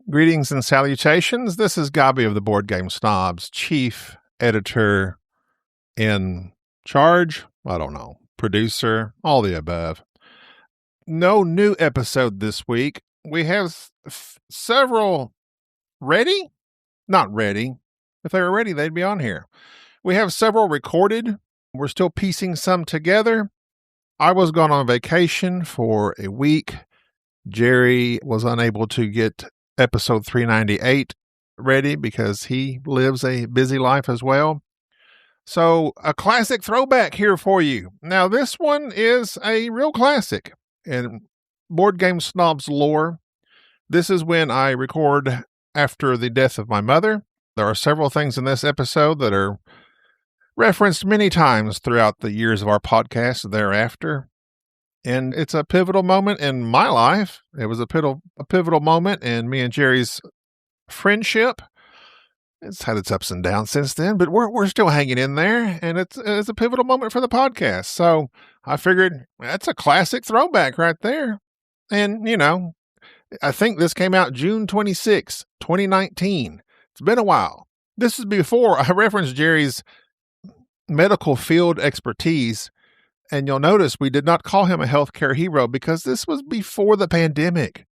Greetings and salutations. This is Gaby of the Board Game Snobs, chief editor in charge. I don't know. Producer, all the above. No new episode this week. We have several ready? Not ready. If they were ready, they'd be on here. We have several recorded. We're still piecing some together. I was gone on vacation for a week. Jerry was unable to get episode 398 ready because he lives a busy life as well. So a classic throwback here for you. Now this one is a real classic in Board Game Snobs lore. This is when I record after the death of my mother. There are several things in this episode that are referenced many times throughout the years of our podcast thereafter. And it's a pivotal moment in my life. It was a pivotal moment in me and Jerry's friendship. It's had its ups and downs since then, but we're still hanging in there, and it's a pivotal moment for the podcast. So I figured that's a classic throwback right there. And, you know, I think this came out June 26, 2019. It's been a while. This is before I referenced Jerry's medical field expertise. And you'll notice we did not call him a healthcare hero because this was before the pandemic,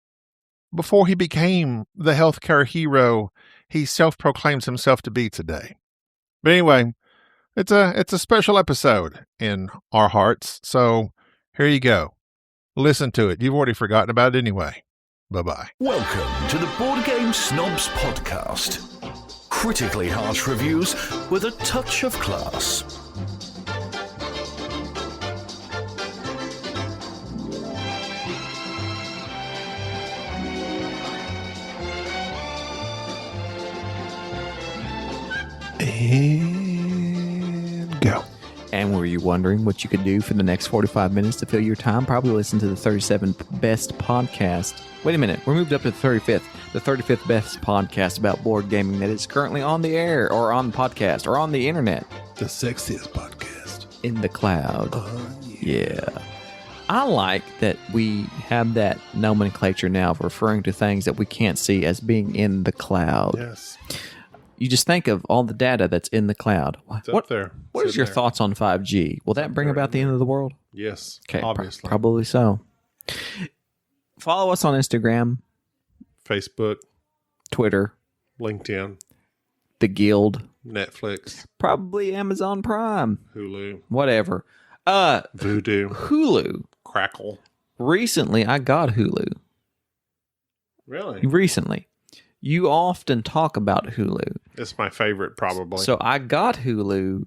before he became the healthcare hero he self-proclaims himself to be today. But anyway, it's a special episode in our hearts. So here you go. Listen to it. You've already forgotten about it anyway. Bye-bye. Welcome to the Board Game Snobs podcast. Critically harsh reviews with a touch of class. And go. And were you wondering what you could do for the next 45 minutes to fill your time? Probably listen to the 37th best podcast. Wait a minute, we're moved up to the 35th. The 35th best podcast about board gaming that is currently on the air or on the podcast or on the internet. The sexiest podcast. In the cloud. Yeah. I like that we have that nomenclature now of referring to things that we can't see as being in the cloud. Yes. You just think of all the data that's in the cloud. It's up there. What is your thoughts on 5G? Will that bring about the end of the world? Yes, okay, obviously. Probably so. Follow us on Instagram, Facebook, Twitter, LinkedIn, The Guild, Netflix, probably Amazon Prime, Hulu, whatever. Voodoo, Hulu. Crackle. Recently, I got Hulu. Really? Recently. You often talk about Hulu. It's my favorite, probably. So I got Hulu.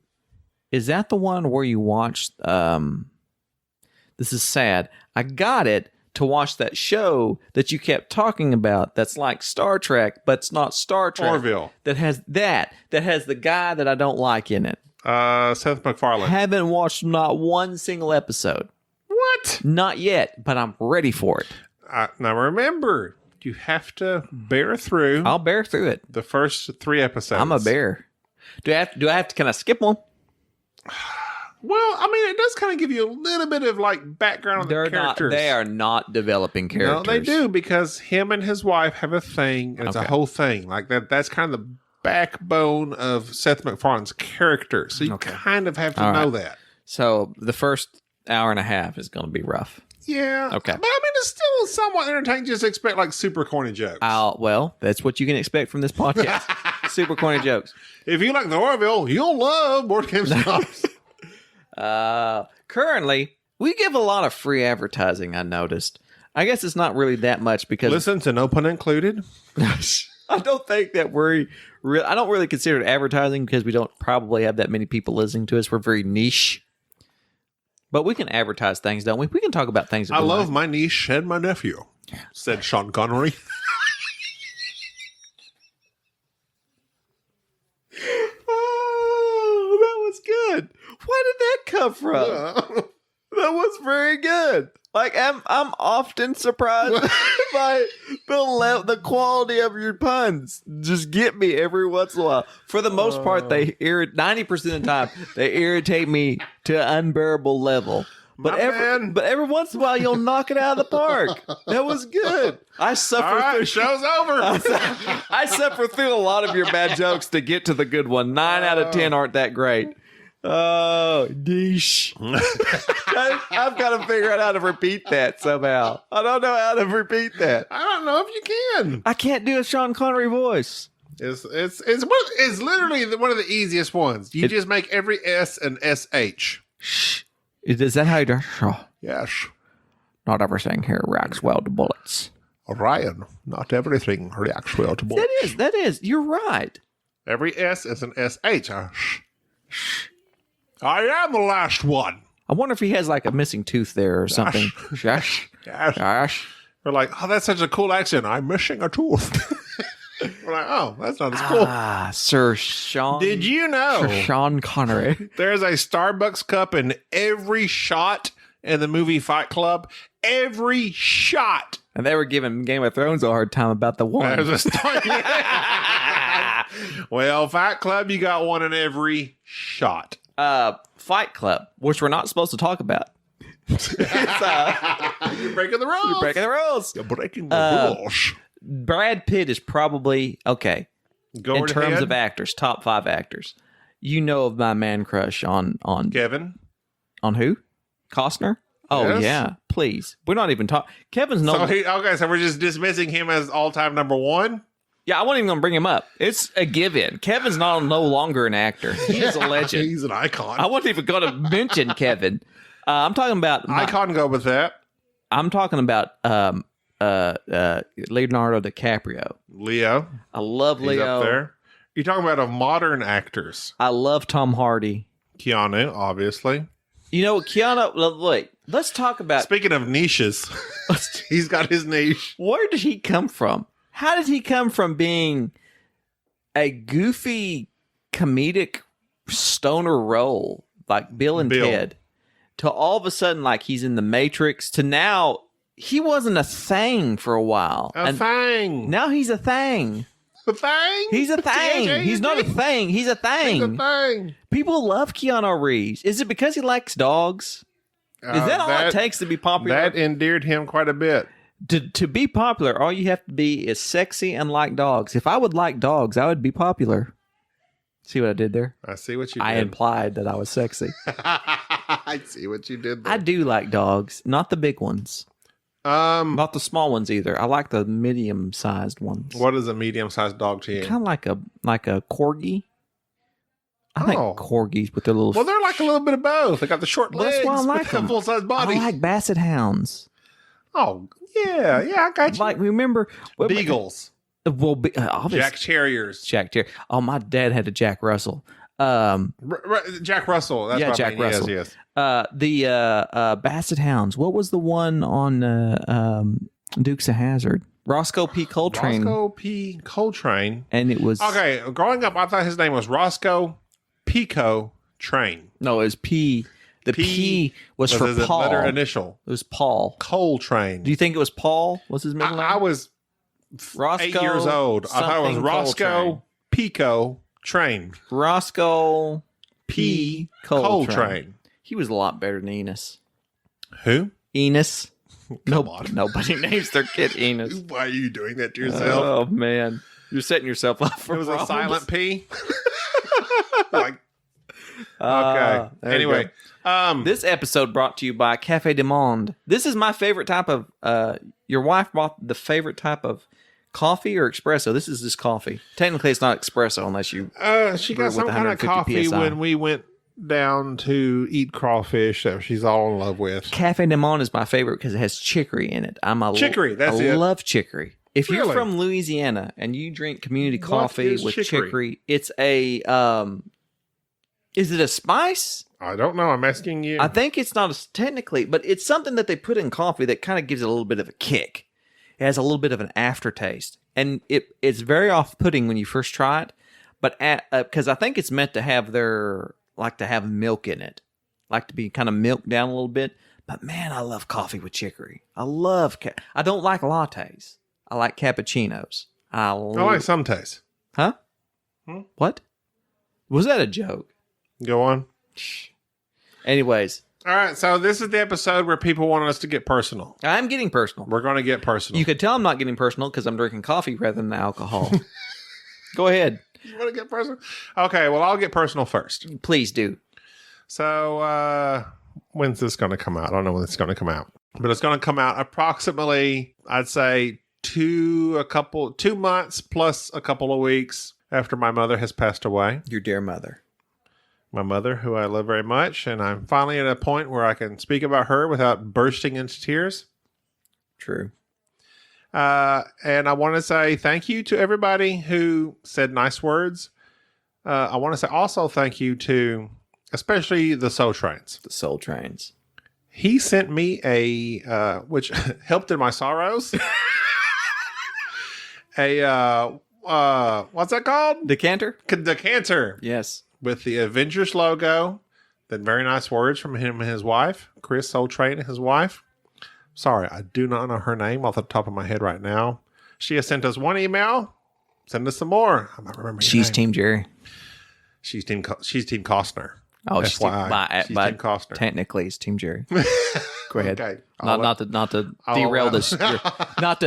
Is that the one where you watched... this is sad. I got it to watch that show that you kept talking about that's like Star Trek, but it's not Star Trek. Orville. That has the guy that I don't like in it. Seth MacFarlane. Haven't watched not one single episode. What? Not yet, but I'm ready for it. Now remember... You have to bear through. I'll bear through it. The first 3 episodes. I'm a bear. Do I have to? Can I skip one? Well, I mean, it does kind of give you a little bit of like background on the characters. They are not developing characters. No, they do because him and his wife have a thing. And it's a whole thing like that. That's kind of the backbone of Seth MacFarlane's character. So you kind of have to know that. So the first hour and a half is going to be rough. Yeah. Okay. But I mean, it's still somewhat entertaining. Just expect like super corny jokes. Well, that's what you can expect from this podcast. Super corny jokes. If you like the Orville, you'll love Board Game Snobs. Currently, we give a lot of free advertising, I noticed. I guess it's not really that much because... Listen to No Pun Included. I don't think that I don't really consider it advertising because we don't probably have that many people listening to us. We're very niche. But we can advertise things, don't we? We can talk about things. I love my niece and my nephew, said Sean Connery. Oh, that was good. Where did that come from? That was very good. Like I'm often surprised by the quality of your puns. Just get me every once in a while. For the most part, 90% of the time they irritate me to an unbearable level. But every once in a while, you'll knock it out of the park. That was good. I suffer All right, through. show's over. I suffer through a lot of your bad jokes to get to the good one. 9 out of 10 aren't that great. Oh, deesh. I've got to figure out how to repeat that somehow. I don't know how to repeat that. I don't know if you can. I can't do a Sean Connery voice. It's literally one of the easiest ones. You just make every S an SH. Shh. Is that how you do? Oh, Yes. not everything here reacts well to bullets. Orion, not everything reacts well to bullets. That is. You're right. Every S is an SH. I am the last one. I wonder if he has like a missing tooth there or something. Yes. Yes. Yes. We're like, oh, that's such a cool accent. I'm missing a tooth. We're like, oh, that's not as cool. Ah, Sir Sean. Did you know Sir Sean Connery? there's a Starbucks cup in every shot in the movie Fight Club? Every shot. And they were giving Game of Thrones a hard time about the one. There's a star. Well, Fight Club, you got one in every shot. Fight Club, which we're not supposed to talk about. You're breaking the rules. You're breaking the rules. You're breaking the rules. Brad Pitt is probably, okay, Go in terms of actors, top 5 actors. You know of my man crush on Kevin. On who? Costner? Oh, Yes. yeah. Please. We're not even talking. Kevin's no... So we're just dismissing him as all-time number one? Yeah, I wasn't even going to bring him up. It's a give-in. Kevin's no longer an actor. He is a legend. He's an icon. I wasn't even going to mention Kevin. I'm talking about... Icon go with that. I'm talking about Leonardo DiCaprio. Leo. I love He's Leo. up there. You're talking about of modern actors. I love Tom Hardy. Keanu, obviously. You know, Keanu... Look, let's talk about... Speaking of niches, he's got his niche. Where did he come from? How did he come from being a goofy, comedic stoner role like Bill and Ted to all of a sudden like he's in The Matrix to now he wasn't a thing for a while. A thing. Now he's a thing. A thing? He's a thing. He's not a thing. He's a thing. He's a thing. People love Keanu Reeves. Is it because he likes dogs? Is that all it takes to be popular? That endeared him quite a bit. To be popular, all you have to be is sexy and like dogs. If I would like dogs, I would be popular. See what I did there? I see what you did. I implied that I was sexy. I see what you did there. I do like dogs, not the big ones. Not the small ones either. I like the medium-sized ones. What is a medium-sized dog to you? Kind of like a corgi. I like corgis with their little... Well, they're like a little bit of both. They got the short legs. That's why I like with them. the full-size body. I like basset hounds. Oh, yeah, I got you. Like, remember... Beagles. Well, obviously. Jack Terriers. Jack Terrier. Oh, my dad had a Jack Russell. Jack Russell. That's what Jack I mean. Russell. Yes. The Basset Hounds. What was the one on Dukes of Hazzard? Roscoe P. Coltrane. Roscoe P. Coltrane. And it was... Okay, growing up, I thought his name was Roscoe Pico Train. No, it was P. The P was for his Paul. letter initial. It was Paul. Coltrane. Do you think it was Paul? Was his middle name? I was Roscoe 8 years old. I thought it was something Roscoe Coltrane. Pico Train. Roscoe P. Coltrane. Coltrane. He was a lot better than Enos. Who? Enos. Come on. Nobody names their kid Enos. Why are you doing that to yourself? Oh, man. You're setting yourself up for It was problems. a silent P. Like, There okay. you Anyway, This episode brought to you by Cafe du Monde. This is my favorite type of... your wife bought the favorite type of coffee or espresso. This is just coffee. Technically, it's not espresso unless you... she brew got with some kind of 150 coffee PSI. when we went down to eat crawfish that she's all in love with. Cafe du Monde is my favorite because it has chicory in it. Chicory, that's I it. love chicory. If you're Really? from Louisiana and you drink community coffee is with chicory? chicory, it's a... is it a spice? I don't know. I'm asking you. I think it's not technically, but it's something that they put in coffee that kind of gives it a little bit of a kick. It has a little bit of an aftertaste, and it's very off-putting when you first try it. But because I think it's meant to have to have milk in it, like to be kind of milked down a little bit. But man, I love coffee with chicory. I don't like lattes. I like cappuccinos. I like some taste. Huh? What? Was that a joke? Go on. Anyways, All right, so this is the episode where people want us to get personal. I'm getting personal. We're going to get personal. You could tell I'm not getting personal because I'm drinking coffee rather than alcohol. Go ahead. You want to get personal? Okay, well, I'll get personal first. Please do. So, when's this going to come out? I don't know when it's going to come out. But it's going to come out approximately, I'd say, 2 months plus a couple of weeks after my mother has passed away. Your dear mother. My mother, who I love very much. And I'm finally at a point where I can speak about her without bursting into tears. True. And I want to say thank you to everybody who said nice words. I want to say also thank you to especially the Soultrains. The Soultrains. He sent me which helped in my sorrows. What's that called? Decanter? Decanter. Yes. With the Avengers logo. Then very nice words from him and his wife, Chris Soultrain and his wife. Sorry, I do not know her name off the top of my head right now. She has sent us one email. Send us some more. I'm not remembering. She's Team Jerry. She's Team Costner. Oh, she's Team Costner. Technically, it's Team Jerry. Go ahead. Okay. Not to derail this. Not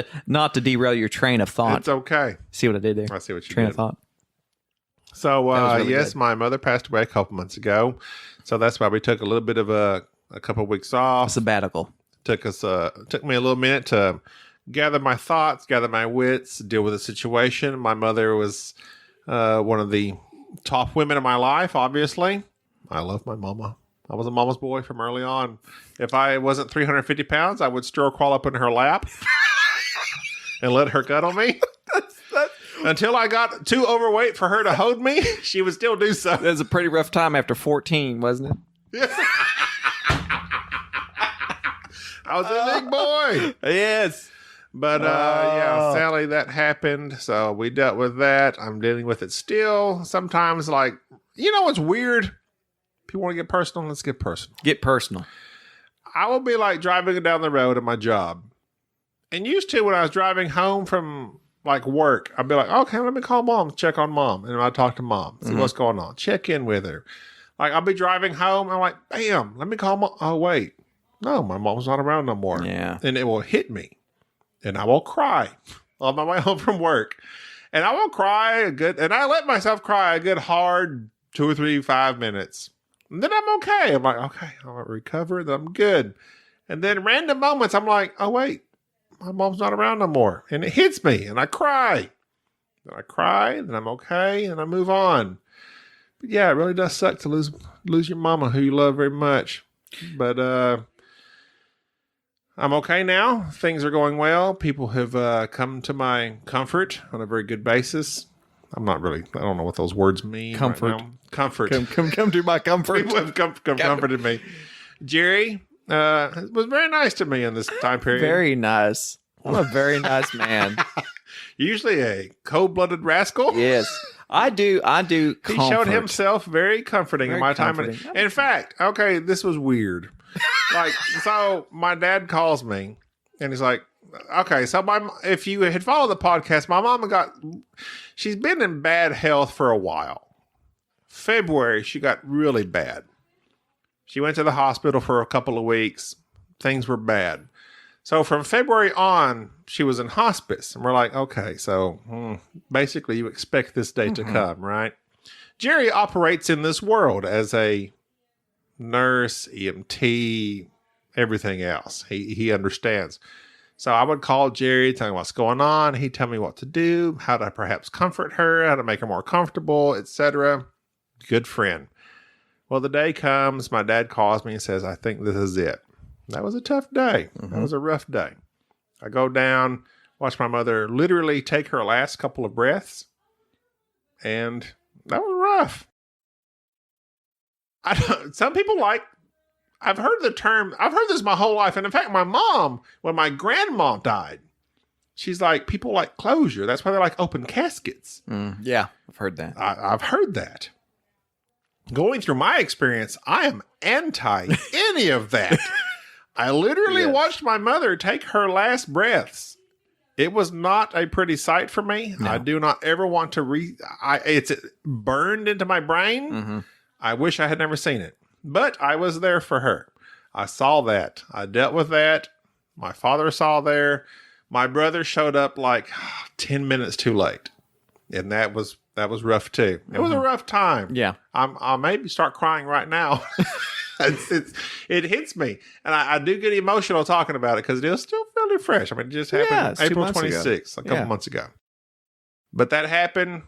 to derail your train of thought. It's okay. See what I did there? I see what you train did. of thought. So really yes, good. my mother passed away a couple months ago. So that's why we took a little bit of a couple of weeks off. A sabbatical. Took me a little minute to gather my thoughts, gather my wits, deal with the situation. My mother was one of the top women in my life, obviously. I love my mama. I was a mama's boy from early on. If I wasn't 350 pounds, I would still crawl up in her lap and let her cuddle me. Until I got too overweight for her to hold me, she would still do so. That was a pretty rough time after 14, wasn't it? I was a big boy. Yes. But yeah, sadly that happened. So we dealt with that. I'm dealing with it still. Sometimes, like, you know what's weird? People want to get personal. Let's get personal. Get personal. I will be like driving down the road at my job. And used to when I was driving home from like work, I'd be like, okay, let me call mom, check on mom. And I'd talk to mom, see what's going on, check in with her. Like I'll be driving home and I'm like, bam, let me call mom. Oh, wait. No, my mom's not around no more. Yeah. And it will hit me. And I will cry on my way home from work. And I will cry and I let myself cry a good hard 2 or 3, 5 minutes. And then I'm okay. I'm like, okay, I'll recover. Then I'm good. And then random moments, I'm like, oh, wait, my mom's not around no more. And it hits me and I cry. Then I cry, then I'm okay, and I move on. But yeah, it really does suck to lose your mama who you love very much. But I'm okay now. Things are going well. People have come to my comfort on a very good basis. I don't know what those words mean. Comfort. Right now. Comfort. Come to my comfort. People have comforted me. Jerry was very nice to me in this time period. Very nice. I'm a very nice man. Usually a cold-blooded rascal. Yes. I do. He showed himself very comforting in my time. In fact, okay, this was weird. Like, so my dad calls me and he's like, okay, so if you had followed the podcast, my mama she's been in bad health for a while. February, she got really bad. She went to the hospital for a couple of weeks. Things were bad. So from February on, she was in hospice. And we're like, okay, so basically you expect this day to come, right? Jerry operates in this world as a nurse, EMT, everything else. He understands. So I would call Jerry, tell him what's going on. He'd tell me what to do, how to perhaps comfort her, how to make her more comfortable, etc. Good friend. Well, the day comes, my dad calls me and says, I think this is it. That was a tough day. That was a rough day. I go down, watch my mother literally take her last couple of breaths, and that was rough. Some people I've heard this my whole life. And in fact, my mom, when my grandma died, she's like, people like closure. That's why they like open caskets. Yeah, I've heard that. I've heard that. Going through my experience, I am anti any of that. I literally watched my mother take her last breaths. It was not a pretty sight for me. No. I do not ever want to it's burned into my brain. I wish I had never seen it, but I was there for her. I saw that. I dealt with that. My father saw there. My brother showed up like 10 minutes too late. And that was rough too. It was a rough time. Yeah. I'll maybe start crying right now. It hits me. And I do get emotional talking about it because it is still fairly fresh. I mean, it just happened April 26th, a couple months ago. But that happened.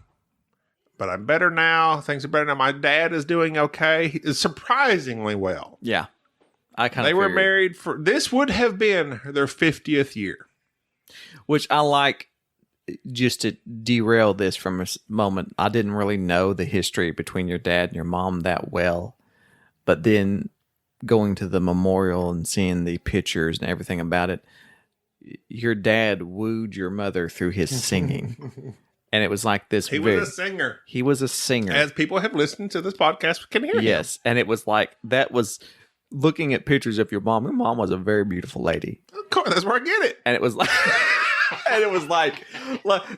But I'm better now. Things are better now. My dad is doing okay. He is surprisingly well. Yeah. They were married this would have been their 50th year. Which I like, just to derail this from a moment. I didn't really know the history between your dad and your mom that well. But then going to the memorial and seeing the pictures and everything about it, your dad wooed your mother through his singing. And it was like this. He was a singer. He was a singer. As people have listened to this podcast can hear him. Yes. And it was like, that was looking at pictures of your mom. Your mom was a very beautiful lady. Of course, that's where I get it. And it was like... And it was like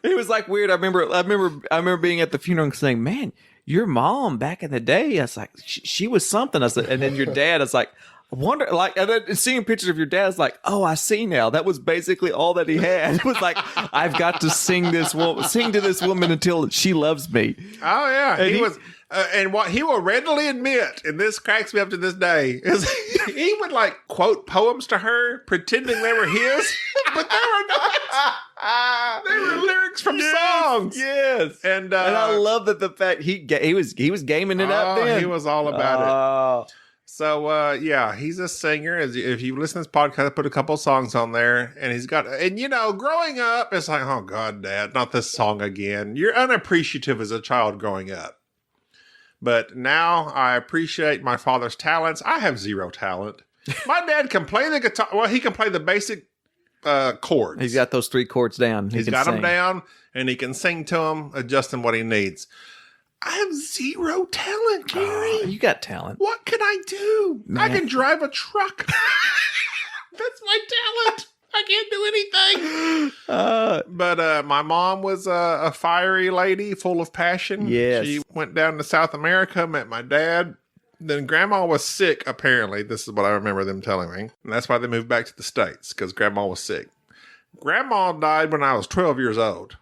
it was like weird. I remember being at the funeral and saying, "Man, your mom back in the day." I was like, "She was something." I said, and then your dad. I was like, "I wonder." Like, and then seeing pictures of your dad, I was like, "Oh, I see now." That was basically all that he had. It was like, "I've got to sing to this woman until she loves me." Oh yeah, and he was. And what he will readily admit, and this cracks me up to this day, is he would like quote poems to her, pretending they were his, but they were not. They were lyrics from songs. Yes, and I love that the fact he was gaming it up. Then he was all about it. So yeah, he's a singer. If you listen to this podcast, I put a couple songs on there, and he's got. And growing up, it's like, oh God, Dad, not this song again. You're unappreciative as a child growing up. But now I appreciate my father's talents. I have zero talent. My dad can play the guitar. Well, he can play the basic chords. He's got those 3 chords down. He's got them down, and he can sing to them, adjusting what he needs. I have zero talent, Gary. You got talent. What can I do? Man. I can drive a truck. That's my talent. I can't do anything. But my mom was a fiery lady, full of passion. Yes. She went down to South America, met my dad. Then Grandma was sick, apparently. This is what I remember them telling me. And that's why they moved back to the States, because Grandma was sick. Grandma died when I was 12 years old.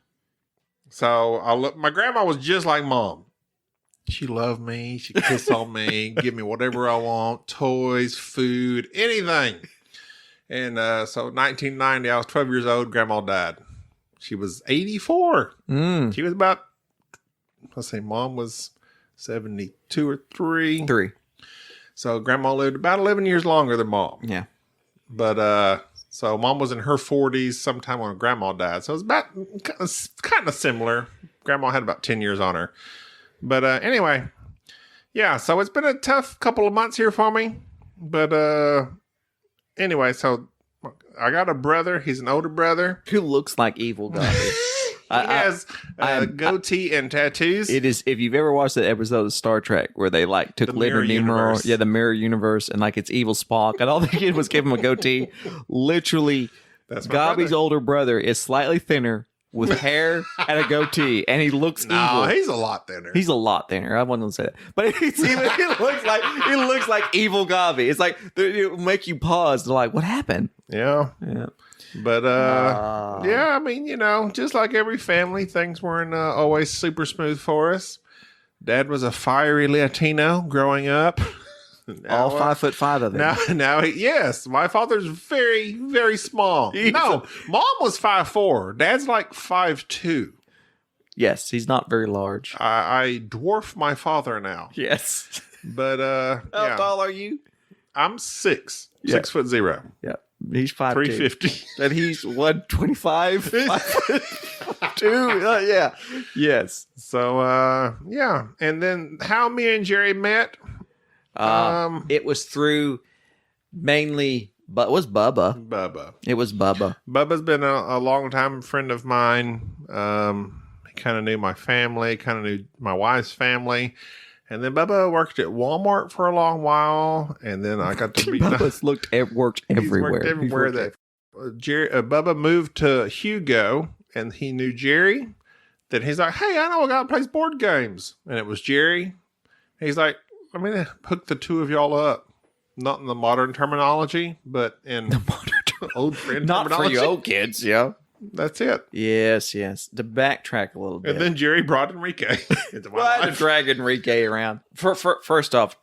So my grandma was just like Mom. She loved me. She kissed on me, give me whatever I want, toys, food, anything. And so 1990, I was 12 years old. Grandma died. She was 84. She was about, let's say, Mom was 72 or 3. 3. So Grandma lived about 11 years longer than Mom. Yeah. But so Mom was in her 40s sometime when Grandma died. So it was about kind of similar. Grandma had about 10 years on her. But anyway, yeah. So it's been a tough couple of months here for me. But anyway, so I got a brother. He's an older brother. Who looks like evil Gaby. He has a goatee and tattoos. It is, if you've ever watched that episode of Star Trek where they like took Leonard Nimoy, the mirror universe, and like it's evil Spock, and all they did was give him a goatee. Literally, Gaby's older brother is slightly thinner with hair and a goatee, and he looks evil. He's a lot thinner. He's a lot thinner. I wasn't gonna say that, but he looks like evil Gaby. It's like it make you pause. They're like, what happened? Yeah. But yeah, I mean, just like every family, things weren't always super smooth for us. Dad was a fiery Latino growing up. Now, all 5'5" of them. Now, yes, my father's very, very small. No, Mom was 5'4". Dad's like 5'2". Yes, he's not very large. I dwarf my father now. Yes, but how tall are you? I'm 6'0". Yeah, he's 5'2". 350. And he's 125. 2. Yeah. Yes. So yeah, and then how me and Jerry met. It was through mainly, but it was Bubba. It was Bubba. Bubba's been a long time friend of mine. He kind of knew my family, kind of knew my wife's family. And then Bubba worked at Walmart for a long while. And then I got to be... Bubba's worked everywhere. Worked everywhere. Bubba moved to Hugo, and he knew Jerry. Then he's like, hey, I know a guy that plays board games. And it was Jerry. He's like, I'm going to hook the two of y'all up. Not in the modern terminology, but in The modern old friend Not for terminology. you old kids, yeah. That's it. Yes. To backtrack a little bit. And then Jerry brought Enrique into my Well, I had to life. drag Enrique around. First off,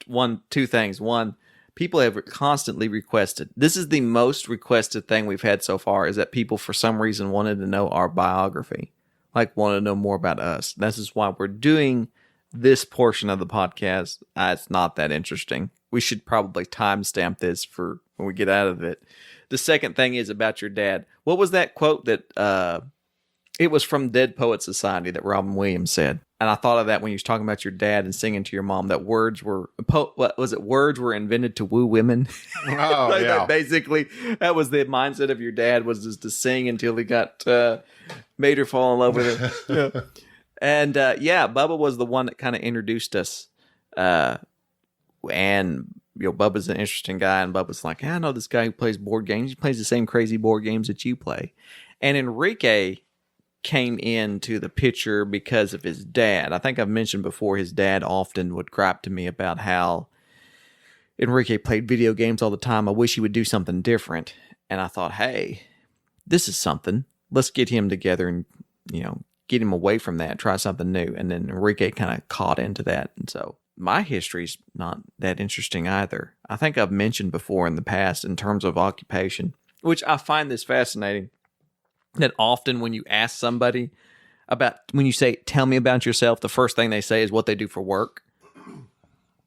two things. One, people have constantly requested. This is the most requested thing we've had so far, is that people for some reason wanted to know our biography, like wanted to know more about us. This is why we're doing this portion of the podcast. It's not that interesting. We should probably timestamp this for when we get out of it. The second thing is about your dad. What was that quote that it was from Dead Poet Society that Robin Williams said? And I thought of that when you was talking about your dad and singing to your mom that words were words were invented to woo women. Oh, Like yeah. that basically, that was the mindset of your dad, was just to sing until he got made her fall in love with him. Yeah. And Bubba was the one that kind of introduced us. And Bubba's an interesting guy, and Bubba's like, I know this guy who plays board games. He plays the same crazy board games that you play. And Enrique came into the picture because of his dad. I think I've mentioned before, his dad often would gripe to me about how Enrique played video games all the time. I wish he would do something different. And I thought, hey, this is something. Let's get him together and, get him away from that, try something new. And then Enrique kind of caught into that. And so my history's not that interesting either. I think I've mentioned before in the past in terms of occupation, which I find this fascinating, that often when you ask somebody when you say, tell me about yourself, the first thing they say is what they do for work.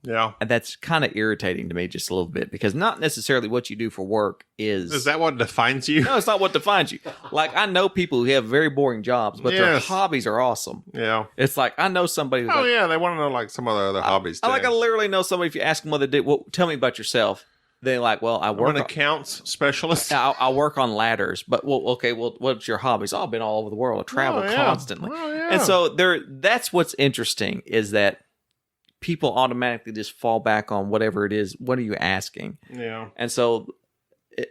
Yeah. And that's kind of irritating to me just a little bit, because not necessarily what you do for work is... Is that what defines you? No, it's not what defines you. Like, I know people who have very boring jobs, but their Yes. hobbies are awesome. Yeah. It's like, I know somebody who's Oh, like... yeah. They want to know like some other hobbies, too. I literally know somebody, if you ask them what they do, well, tell me about yourself. They're like, well, I I'm work an accounts specialist. I work on ladders, but what's your hobbies? Oh, I've been all over the world. I travel constantly. Oh, yeah. And so that's what's interesting, is that people automatically just fall back on whatever it is. What are you asking? Yeah. And so,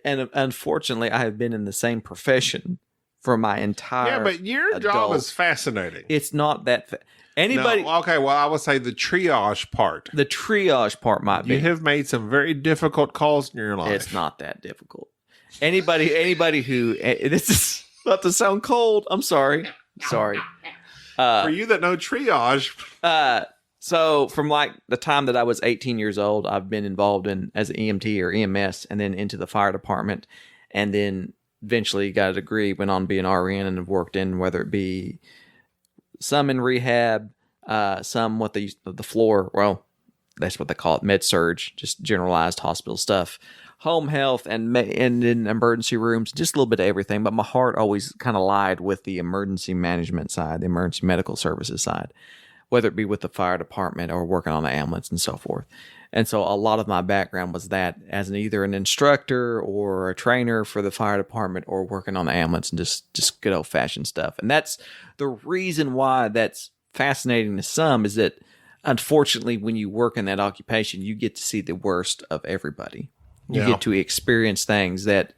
and unfortunately, I have been in the same profession for my entire... Yeah, but your job is fascinating. It's not that... Anybody... No, okay, well, I would say the triage part. The triage part might be... You have made some very difficult calls in your life. It's not that difficult. Anybody who... This is not to sound cold. I'm sorry. For you that know triage... So from like the time that I was 18 years old, I've been involved as an EMT or EMS, and then into the fire department, and then eventually got a degree, went on to be an RN, and have worked in, whether it be some in rehab, some what they use the floor. Well, that's what they call it, med surge, just generalized hospital stuff, home health, and in emergency rooms, just a little bit of everything. But my heart always kind of lied with the emergency management side, the emergency medical services side, whether it be with the fire department or working on an ambulance and so forth. And so a lot of my background was that, as either an instructor or a trainer for the fire department, or working on the ambulance and just good old fashioned stuff. And that's the reason why that's fascinating to some, is that unfortunately, when you work in that occupation, you get to see the worst of everybody. You get to experience things that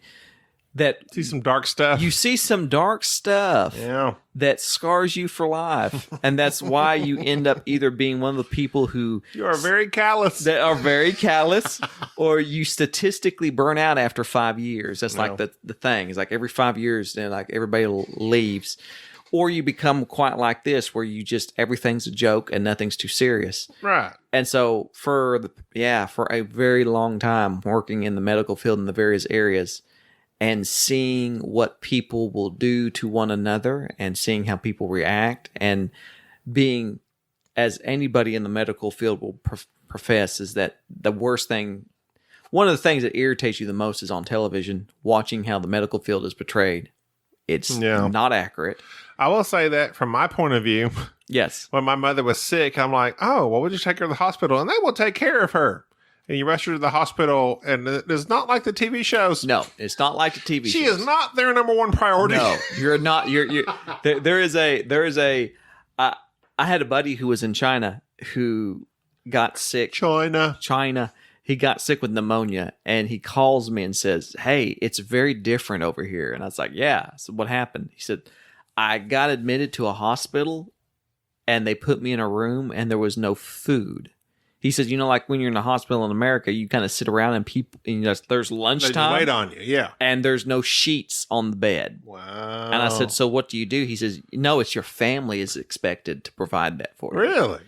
See some dark stuff. you see some dark stuff Yeah. that scars you for life. And that's why you end up either being one of the people who You are very callous. that are very callous, or you statistically burn out after 5 years. That's like the thing. It's like every 5 years, then like everybody leaves. Or you become quite like this, where you just, everything's a joke and nothing's too serious. Right. And so for a very long time working in the medical field in the various areas, and seeing what people will do to one another, and seeing how people react, and being, as anybody in the medical field will profess, is that the worst thing, one of the things that irritates you the most is on television, watching how the medical field is portrayed. It's not accurate. I will say that from my point of view, Yes. when my mother was sick, I'm like, oh, well, we'll just take her to the hospital and they will take care of her. And you rush her to the hospital, and it's not like the TV shows. No, it's not like the TV She shows. is not their number one priority. No, you're not. There is a. I had a buddy who was in China who got sick. China. He got sick with pneumonia, and he calls me and says, "Hey, it's very different over here." And I was like, "Yeah." So what happened? He said, "I got admitted to a hospital, and they put me in a room, and there was no food." He says, like when you're in the hospital in America, you kind of sit around and people, there's lunchtime. They wait on you, yeah. And there's no sheets on the bed. Wow. And I said, so what do you do? He says, no, it's your family is expected to provide that for you. Really?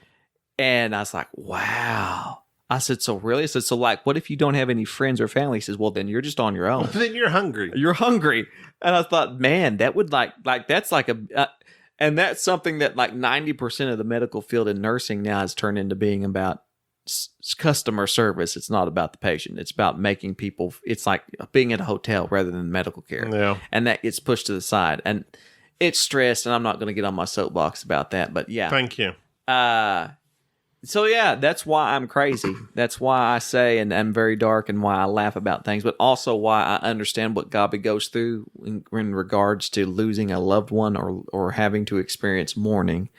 And I was like, wow. I said, so really? I said, so like, what if you don't have any friends or family? He says, well, then you're just on your own. Then you're hungry. You're hungry. And I thought, man, that would like that's like and that's something that like 90% of the medical field in nursing now has turned into being about customer service. It's not about the patient. It's about making people, it's like being at a hotel rather than medical care. Yeah. And that gets pushed to the side. And it's stressed, and I'm not going to get on my soapbox about that. But yeah. Thank you. So yeah, that's why I'm crazy. That's why I say, and I'm very dark, and why I laugh about things, but also why I understand what Gaby goes through in regards to losing a loved one or having to experience mourning.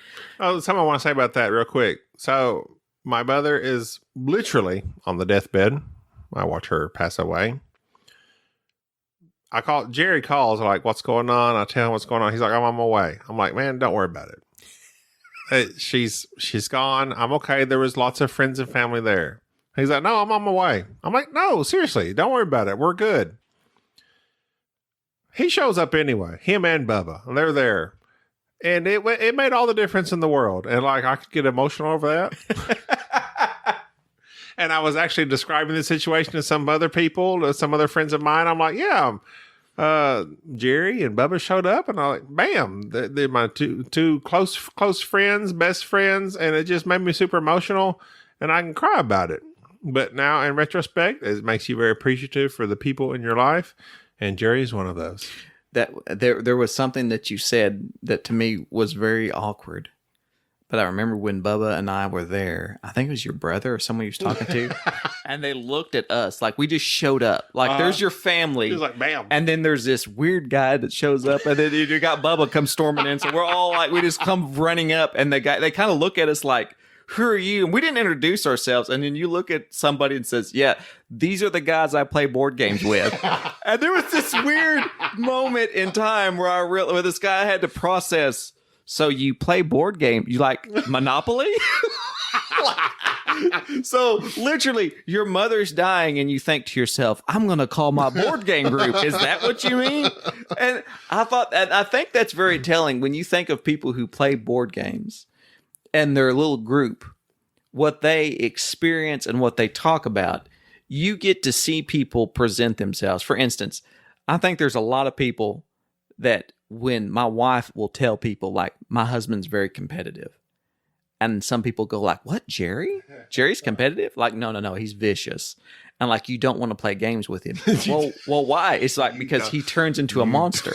Oh, something I want to say about that real quick. So my mother is literally on the deathbed. I watch her pass away. Jerry calls, like, what's going on? I tell him what's going on. He's like, I'm on my way. I'm like, man, don't worry about it. She's gone. I'm okay. There was lots of friends and family there. He's like, no, I'm on my way. I'm like, no, seriously, don't worry about it. We're good. He shows up anyway, him and Bubba, and they're there. And it made all the difference in the world. And like, I could get emotional over that. And I was actually describing the situation to some other people, some other friends of mine. I'm like, yeah, Jerry and Bubba showed up, and I'm like, bam, they're my two close friends, best friends, and it just made me super emotional, and I can cry about it. But now, in retrospect, it makes you very appreciative for the people in your life, and Jerry's one of those. That there was something that you said that to me was very awkward. But I remember when Bubba and I were there, I think it was your brother or someone you was talking to, and they looked at us like we just showed up. Like, there's your family. He was like, bam. And then there's this weird guy that shows up, and then you got Bubba come storming in. So we're all like, we just come running up, and they kind of look at us like, who are you? And we didn't introduce ourselves. And then you look at somebody and says, yeah, these are the guys I play board games with. And there was this weird moment in time where this guy had to process, so you play board game, you like Monopoly? So literally your mother's dying and you think to yourself, I'm going to call my board game group. Is that what you mean? And I think that's very telling when you think of people who play board games and their little group, what they experience and what they talk about. You get to see people present themselves. For instance, I think there's a lot of people that when my wife will tell people, like, my husband's very competitive. And some people go like, what, Jerry? Jerry's competitive? Like, no, he's vicious. And like, you don't want to play games with him. Well, why? It's like, because he turns into a monster.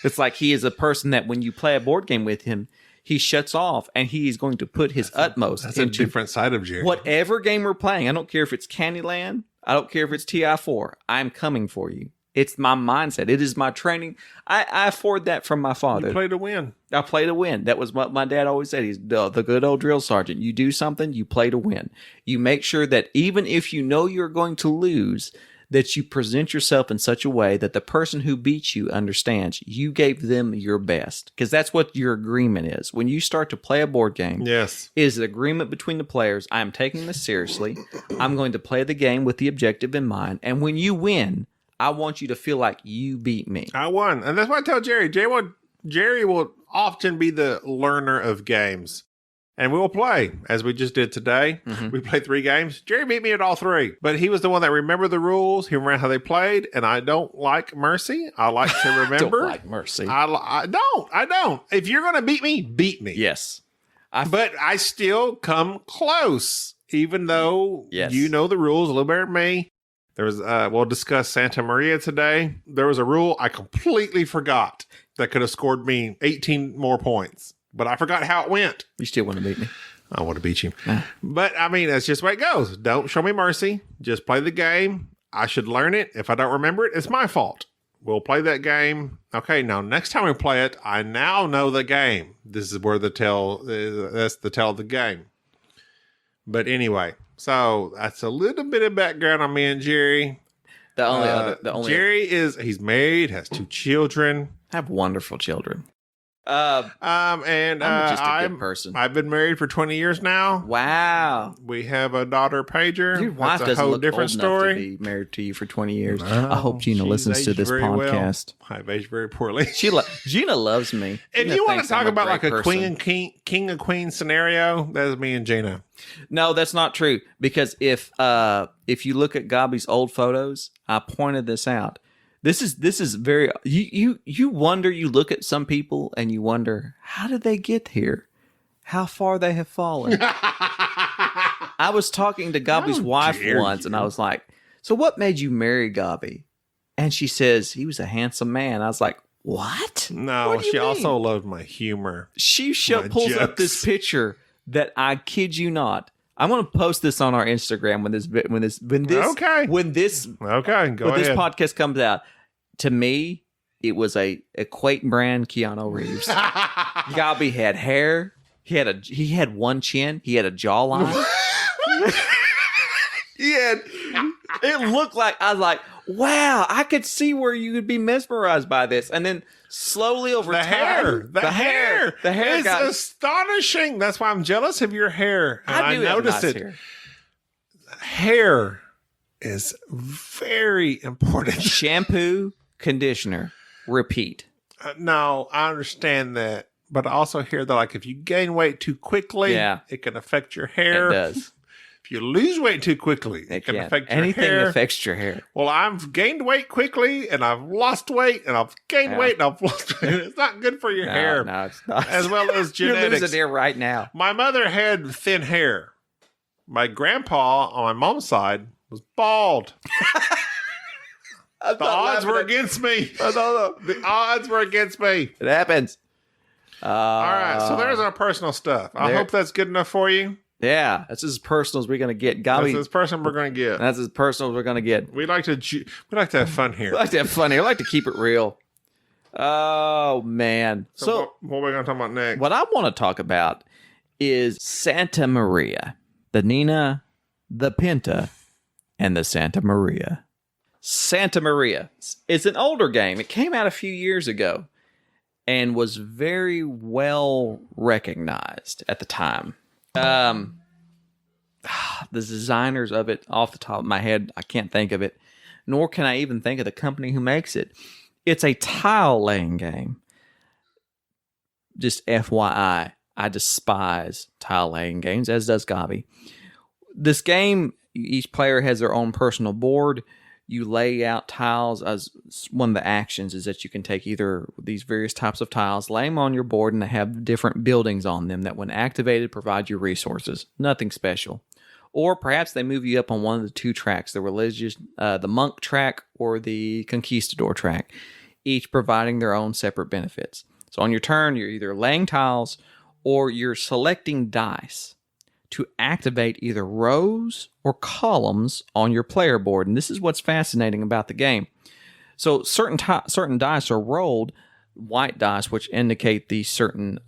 It's like he is a person that when you play a board game with him, he shuts off and he is going to put his utmost into a different side of Jerry. Whatever game we're playing. I don't care if it's Candyland. I don't care if it's TI4. I'm coming for you. It's my mindset. It is my training. I afford that from my father. You play to win. I play to win. That was what my dad always said. He's the good old drill sergeant. You do something, you play to win. You make sure that even if you know you're going to lose, that you present yourself in such a way that the person who beats you understands you gave them your best. Because that's what your agreement is. When you start to play a board game, yes, is the agreement between the players. I'm taking this seriously. I'm going to play the game with the objective in mind. And when you win, I want you to feel like you beat me. I won. And that's what I tell Jerry. Jerry will often be the learner of games. And we will play, as we just did today. Mm-hmm. We played 3 games. Jerry beat me at all 3. But he was the one that remembered the rules. He remembered how they played. And I don't like mercy. I like to remember. Don't like mercy. I don't. If you're going to beat me, beat me. Yes. But I still come close, even though you know the rules a little better than me. There was, we'll discuss Santa Maria today. There was a rule I completely forgot that could have scored me 18 more points, but I forgot how it went. You still want to beat me? I want to beat you. But I mean, that's just the way it goes. Don't show me mercy. Just play the game. I should learn it. If I don't remember it, it's my fault. We'll play that game. Okay, now next time we play it, I now know the game. This is where that's the tell of the game. But anyway, so that's a little bit of background on me and Jerry. The only Jerry he's married, has 2 children. Have wonderful children. I'm just a good person. I've been married for 20 years now. Wow. We have a daughter, Pager. Your wife That's a doesn't whole look different old story. enough to be married to you for 20 years. No, I hope Gina she's listens to aged this very well. podcast. I've aged very poorly. Gina loves me. If Gina you want to thinks I'm talk about like a great queen person. and king and queen scenario, that's me and Gina. No, that's not true. Because if you look at Gaby's old photos, I pointed this out. This is very you wonder, you look at some people and you wonder, how did they get here? How far they have fallen. I was talking to Gaby's wife once and I was like, so what made you marry Gaby? And she says, he was a handsome man. I was like, what? No, What do you she mean? also loved my humor. She My pulls up jokes. this picture that I kid you not. I'm going to post this on our Instagram when this Okay. when this Okay, go when this ahead. podcast comes out. To me, it was a Equate brand Keanu Reeves. Gaby had hair. He had one chin. He had a jawline. It looked like, I was like, wow, I could see where you would be mesmerized by this. And then slowly over the time, hair is got astonishing. That's why I'm jealous of your hair. And I do have noticed nice it. hair. Hair is very important. Shampoo, conditioner, repeat. No, I understand that. But I also hear that, like, if you gain weight too quickly, Yeah. it can affect your hair. It does. If you lose weight too quickly, it can affect your Anything hair. affects your hair. Well, I've gained weight quickly, and I've lost weight, and I've gained weight, and I've lost weight. It's not good for your hair, No, it's not. as well as You're genetics. losing hair right now. My mother had thin hair. My grandpa on my mom's side was bald. The odds were against me. The odds were against me. It happens. All right, so there's our personal stuff. I there- hope that's good enough for you. Yeah, that's as personal as we're going to get. That's Gaby, as personal we're going to get. that's as personal as we're going to get. We like to have fun here. We like to have fun here. We like to keep it real. Oh, man. So what are we going to talk about next? what I want to talk about is Santa Maria. The Nina, the Pinta, and the Santa Maria. Santa Maria. It's an older game. It came out a few years ago and was very well recognized at the time. The designers of it, off the top of my head, I can't think of it, nor can I even think of the company who makes it. It's a tile laying game. Just FYI, I despise tile laying games, as does Gaby. This game, each player has their own personal board. You lay out tiles. As one of the actions is that you can take either these various types of tiles, lay them on your board, and they have different buildings on them that, when activated, provide you resources. Nothing special. Or perhaps they move you up on one of the two tracks, the religious, the monk track or the conquistador track, each providing their own separate benefits. So on your turn, you're either laying tiles or you're selecting dice to activate either rows or columns on your player board. And this is what's fascinating about the game. So certain dice are rolled, white dice, which indicate the certain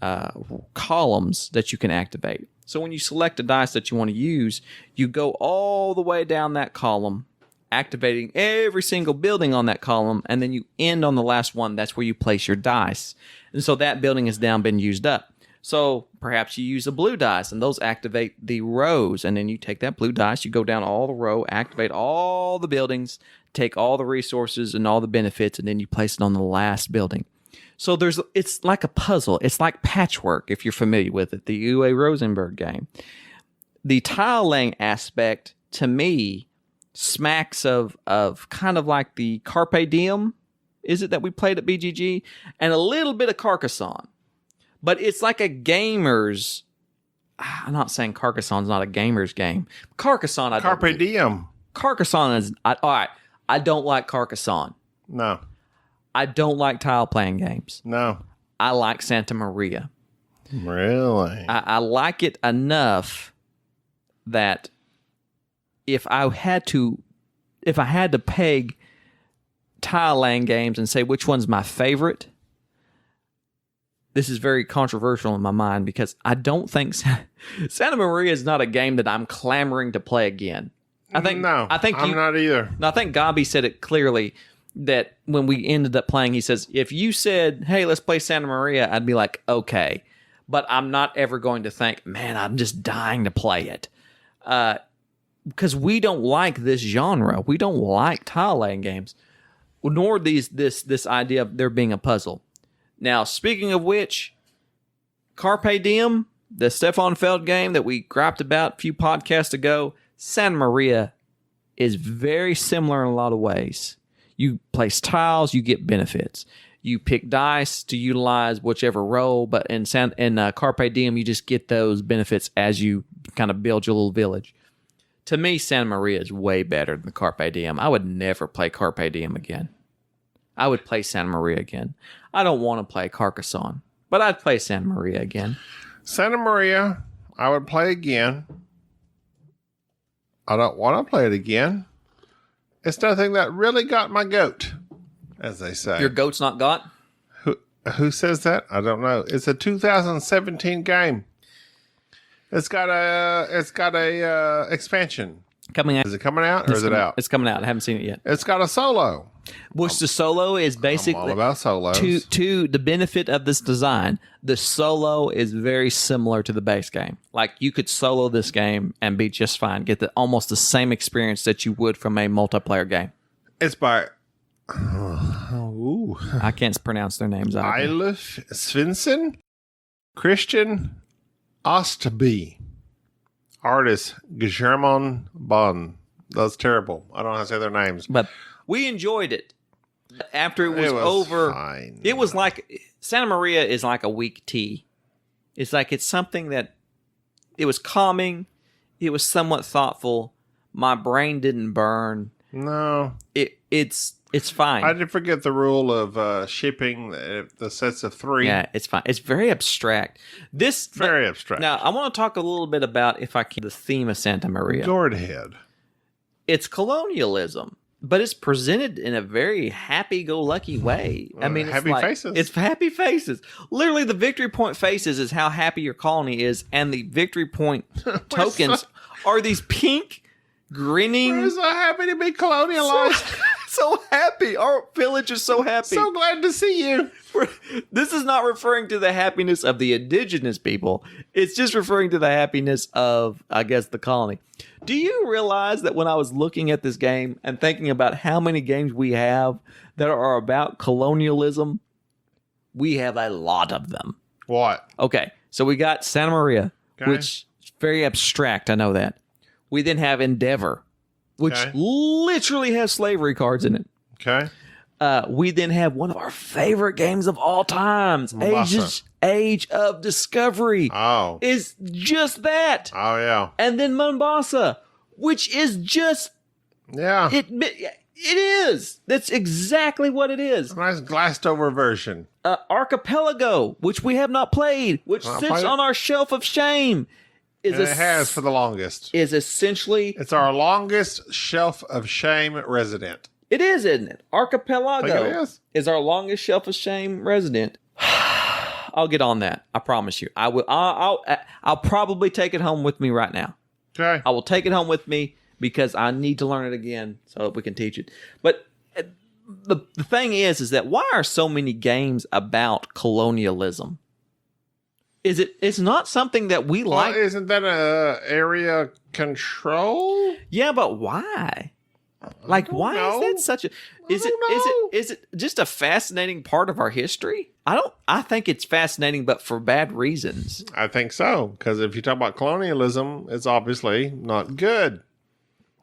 columns that you can activate. So when you select a dice that you want to use, you go all the way down that column, activating every single building on that column, and then you end on the last one. That's where you place your dice. And so that building has now been used up. So perhaps you use a blue dice, and those activate the rows. And then you take that blue dice, you go down all the row, activate all the buildings, take all the resources and all the benefits, and then you place it on the last building. So it's like a puzzle. It's like patchwork, if you're familiar with it, the Uwe Rosenberg game. The tile laying aspect, to me, smacks of kind of like the Carpe Diem, is it, that we played at BGG, and a little bit of Carcassonne. But it's like a gamer's. I'm not saying Carcassonne's not a gamer's game. Carcassonne, Carpe diem. Carcassonne is. All right, I don't like Carcassonne. No. I don't like tile playing games. No. I like Santa Maria. Really? I like it enough that if I had to peg tile laying games and say which one's my favorite, this is very controversial in my mind because I don't think Santa Maria is not a game that I'm clamoring to play again. I'm not either. I think Gaby said it clearly. that when we ended up playing, he says, if you said, hey, let's play Santa Maria, I'd be like, okay. But I'm not ever going to think, man, I'm just dying to play it. Because we don't like this genre. We don't like tile laying games, nor this idea of there being a puzzle. Now, speaking of which, Carpe Diem, the Stefan Feld game that we griped about a few podcasts ago, Santa Maria is very similar in a lot of ways. You place tiles, you get benefits. You pick dice to utilize whichever roll, but in Carpe Diem, you just get those benefits as you kind of build your little village. To me, Santa Maria is way better than the Carpe Diem. I would never play Carpe Diem again. I would play Santa Maria again. I don't want to play Carcassonne, but I'd play Santa Maria again. Santa Maria, I would play again. I don't want to play it again. It's nothing that really got my goat, as they say. Your goat's not got? Who says that? I don't know. It's a 2017 game. It's got a expansion. Coming out. Is it coming out or is it out? It's coming out. I haven't seen it yet. It's got a solo. Which the solo is basically I'm all about solos. To the benefit of this design, the solo is very similar to the base game. Like you could solo this game and be just fine. Get almost the same experience that you would from a multiplayer game. It's by I can't pronounce their names out. Eilif Svensson, Christian Ostby, artist German Bonn. That's terrible. I don't know how to say their names. But we enjoyed it. After it was over, fine. It was like Santa Maria is like a weak tea. It's like it's something that it was calming. It was somewhat thoughtful. My brain didn't burn. No, it's fine. I did forget the rule of shipping the sets of 3. Yeah, it's fine. It's very abstract. Very abstract. Now I want to talk a little bit about, if I can, the theme of Santa Maria. Go ahead. It's colonialism, but it's presented in a very happy-go-lucky way. I mean, happy faces. It's happy faces. Literally, the victory point faces is how happy your colony is, and the victory point tokens are these pink, grinning. We're so happy to be colonialized. So happy. Our village is so happy. So glad to see you. This is not referring to the happiness of the indigenous people. It's just referring to the happiness of, I guess, the colony. Do you realize that when I was looking at this game and thinking about how many games we have that are about colonialism, we have a lot of them. What? Okay, so we got Santa Maria, which is very abstract. I know that. We then have Endeavor, which literally has slavery cards in it. Okay. We then have one of our favorite games of all times, Age of Discovery. Oh. Is just that. Oh, yeah. And then Mombasa, which is just... Yeah. It is. That's exactly what it is. A nice glassed over version. Archipelago, which we have not played, which sits on our shelf of shame. It has for the longest. Is essentially... It's our longest shelf of shame resident. It is, isn't it? Archipelago it is our longest shelf of shame resident. I'll get on that. I promise you. I will. I'll probably take it home with me right now. Okay. I will take it home with me because I need to learn it again so that we can teach it. But the thing is that why are so many games about colonialism? It's not something that we like. Isn't that a area control? Yeah, but why? Like, why is that such a... Is it just a fascinating part of our history? I think it's fascinating, but for bad reasons. I think so. Because if you talk about colonialism, it's obviously not good.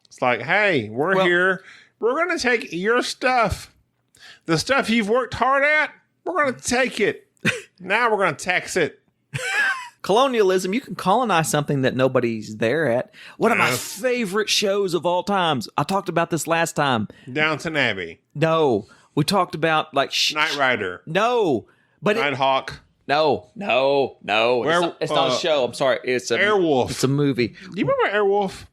It's like, hey, we're here. We're going to take your stuff. The stuff you've worked hard at, we're going to take it. Now we're going to tax it. Colonialism, you can colonize something that nobody's there at. One of my favorite shows of all times. I talked about this last time. Downton Abbey. No. We talked about like... Knight Rider. No. But Nighthawk. No. It's not a show. I'm sorry. It's Airwolf. It's a movie. Do you remember Airwolf?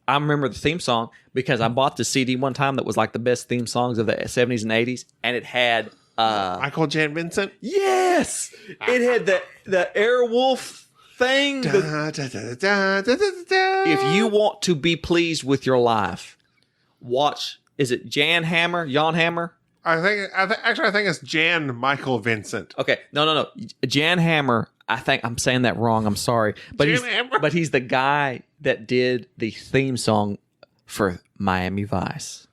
I remember the theme song because I bought the CD one time that was like the best theme songs of the 70s and 80s. And it had... Michael Jan Vincent? Yes! It had the Airwolf thing. If you want to be pleased with your life, watch, is it Jan Hammer? I think it's Jan Michael Vincent. Okay, no. Jan Hammer. I think I'm saying that wrong. I'm sorry, but he's the guy that did the theme song for Miami Vice.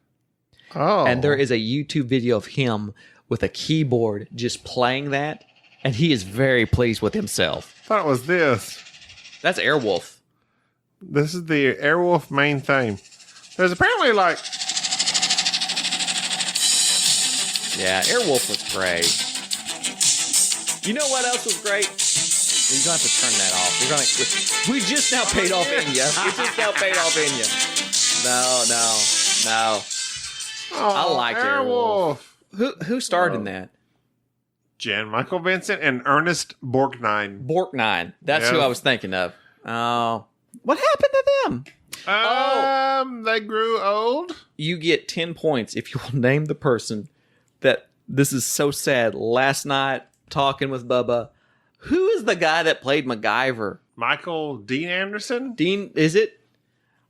Oh, And there is a YouTube video of him with a keyboard just playing that, and he is very pleased with himself. I thought it was this. That's Airwolf. This is the Airwolf main theme. There's apparently like... Yeah, Airwolf was great. You know what else was great? You're going to have to turn that off. We just now paid off Enya. We just now paid off Enya. No. Oh, I liked Airwolf. Who starred in that? Jan Michael Vincent and Ernest Borgnine. Borgnine. That's Yep. who I was thinking of. Oh. What happened to them? They grew old. You get 10 points if you will name the person that, this is so sad, last night talking with Bubba. Who is the guy that played MacGyver? Michael Dean Anderson? Dean, is it?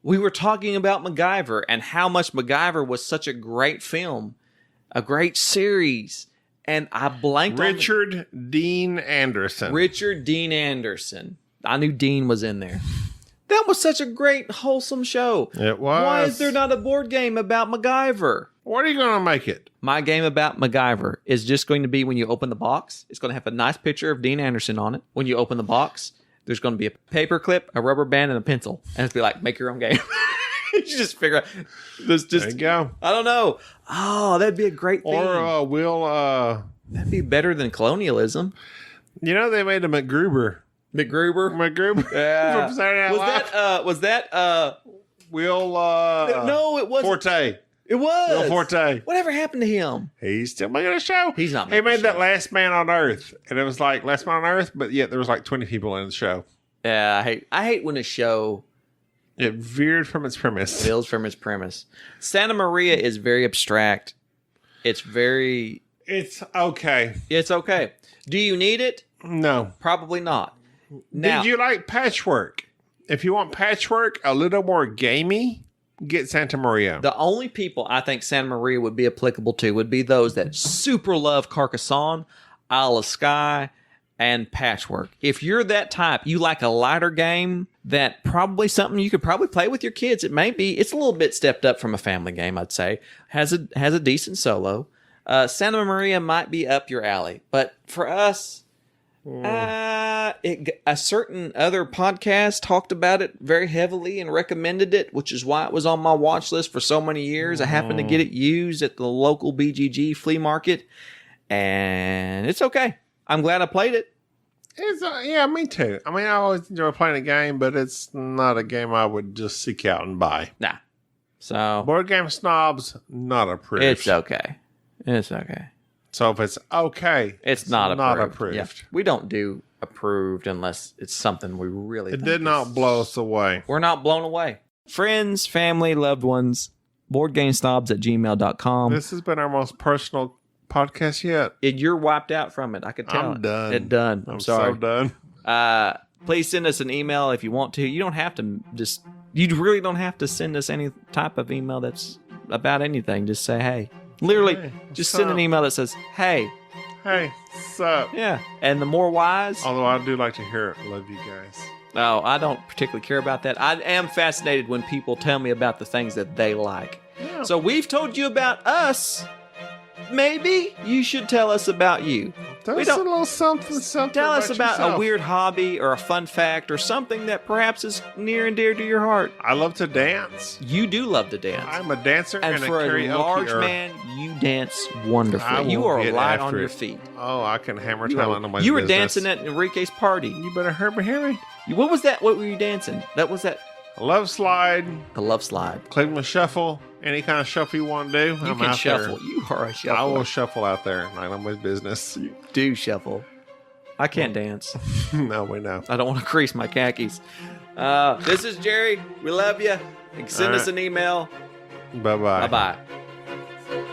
We were talking about MacGyver and how much MacGyver was such a great film, a great series. And I blanked on Richard Dean Anderson. Richard Dean Anderson. I knew Dean was in there. That was such a great, wholesome show. It was. Why is there not a board game about MacGyver? What are you going to make it? My game about MacGyver is just going to be when you open the box, it's going to have a nice picture of Dean Anderson on it. When you open the box, there's going to be a paper clip, a rubber band, and a pencil. And it's be like, make your own game. You just figure out. There you go. I don't know. Oh, that'd be a great thing. Or that'd be better than colonialism. You know, they made a MacGruber. MacGruber? Yeah. From Saturday Night Live. Was that Will no, it wasn't. Forte. It was. Will Forte. Whatever happened to him? He's still making a show. He's not He making made a that show. Last Man on Earth. And it was like Last Man on Earth, but yet there was like 20 people in the show. Yeah, I hate when a show It veered from its premise. builds from its premise. Santa Maria is very abstract. It's okay. It's okay. Do you need it? No. Probably not. Now, Did you like Patchwork? If you want Patchwork a little more gamey, get Santa Maria. the only people I think Santa Maria would be applicable to would be those that super love Carcassonne, Isle of Skye, and Patchwork. If you're that type, you like a lighter game, that probably something you could probably play with your kids. It's a little bit stepped up from a family game, I'd say. Has a decent solo. Santa Maria might be up your alley, but for us, a certain other podcast talked about it very heavily and recommended it, which is why it was on my watch list for so many years. I happened to get it used at the local BGG flea market, and it's okay. I'm glad I played it. Yeah, me too. I mean, I always enjoy playing a game, but it's not a game I would just seek out and buy. Nah. So Board Game Snobs, not approved. it's okay. It's okay. So if it's okay, It's not approved. approved. Yeah. We don't do approved unless it's something we really It think did not is- blow us away. We're not blown away. Friends, family, loved ones, boardgamesnobs@gmail.com. This has been our most personal podcast yet. You're wiped out from it. I could tell. I'm done. It done. I'm sorry. so done. Please send us an email if you want to. You don't have to you really don't have to send us any type of email that's about anything. Just say, hey. Literally, Hey, just what's send an up? email that says, hey. Hey, what's up? Yeah. And the more wise. Although I do like to hear it. Love you guys. Oh, I don't particularly care about that. I am fascinated when people tell me about the things that they like. Yeah. So we've told you about us. Maybe you should tell us about you. Tell we us a don't- little something. Tell us about yourself. a weird hobby or a fun fact or something that perhaps is near and dear to your heart. I love to dance. You do love to dance. I'm a dancer and and for a a karaoke large man, you dance wonderfully. You will are get light after on your it. feet. Oh, I can hammer You time were, on nobody's you were business. dancing at Enrique's party. You better hear me. What was that? What were you dancing? That was that A love slide, the love slide. Cleveland shuffle, any kind of shuffle you want to do. You I'm can out shuffle. there. You are a I shuffler. will shuffle out there. Like nobody's business. You do shuffle. I can't dance. No, we know. I don't want to crease my khakis. This is Jerry. We love you. Send us an email. Bye-bye. Bye-bye.